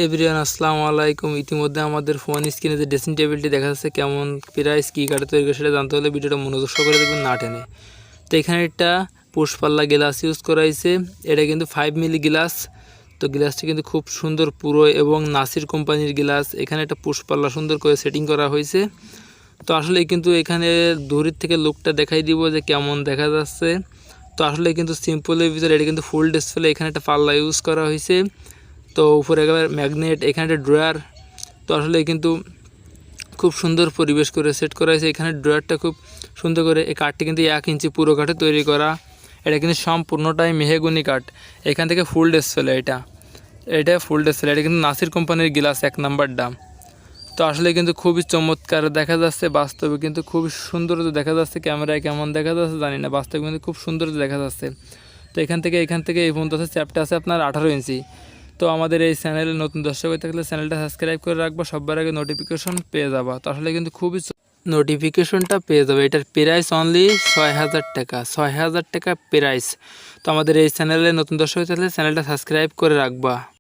Everyone আসসালামু আলাইকুম। ইতিমধ্যে আমাদের ফোন স্ক্রিনে যে ড্রেসিং টেবিলটি দেখা যাচ্ছে কেমন প্রাইস কী কাঠে তৈরি করে সেটা জানতে হলে ভিডিওটা মনোযোগ সহকারে দেখবেন না টেনে। তো এখানে একটা পুষ্পাল্লা গ্লাস ইউজ করা হয়েছে। এটা কিন্তু 5 মিলি গ্লাস। তো গ্লাসটি কিন্তু খুব সুন্দর পুরো এবং নাসির কোম্পানির গ্লাস। এখানে একটা পুষ্পাল্লা সুন্দর করে সেটিং করা হয়েছে। তো আসলে কিন্তু এখানে দূরের থেকে লুকটা দেখাই দিব যে কেমন দেখা যাচ্ছে। তো আসলে কিন্তু সিম্পলের ভিতরে এটা কিন্তু ফুল ডিসপ্লে। এখানে একটা পাল্লা ইউজ করা হয়েছে। তো উপরে একেবারে ম্যাগনেট, এখানে একটা ড্রয়ার। তো আসলে কিন্তু খুব সুন্দর পরিবেশ করে সেট করা হয়েছে। এখানে ড্রয়ারটা খুব সুন্দর করে, এই কাঠটি কিন্তু 1 ইঞ্চি পুরো কাঠে তৈরি করা। এটা কিন্তু সম্পূর্ণটাই মেহগনি কাঠ। এখান থেকে ফুল ডিসপ্লে, এটা ফুল ডিসপ্লে। এটা কিন্তু নাসির কোম্পানির গ্লাস 1 নাম্বার দাম। তো আসলে কিন্তু খুবই চমৎকার দেখা যাচ্ছে, বাস্তবে কিন্তু খুবই সুন্দর দেখা যাচ্ছে। ক্যামেরায় কেমন দেখা যাচ্ছে জানি না, বাস্তবে কিন্তু খুব সুন্দর দেখা যাচ্ছে। তো এখান থেকে এই পর্যন্ত আছে, চ্যাপটা আছে আপনার 18 ইঞ্চি। তো আমাদের এই চ্যানেলে নতুন দর্শক হয়ে থাকলে চ্যানেলটা সাবস্ক্রাইব করে রাখবা, সবার আগে নোটিফিকেশন পেয়ে যাবা। তো আসলে কিন্তু খুবই নোটিফিকেশনটা পেয়ে যাবে। এটার প্রাইস অনলি 6000 টাকা, 6000 টাকা প্রাইস। তো আমাদের এই চ্যানেলে নতুন দর্শক হয়ে থাকলে চ্যানেলটা সাবস্ক্রাইব করে রাখবা।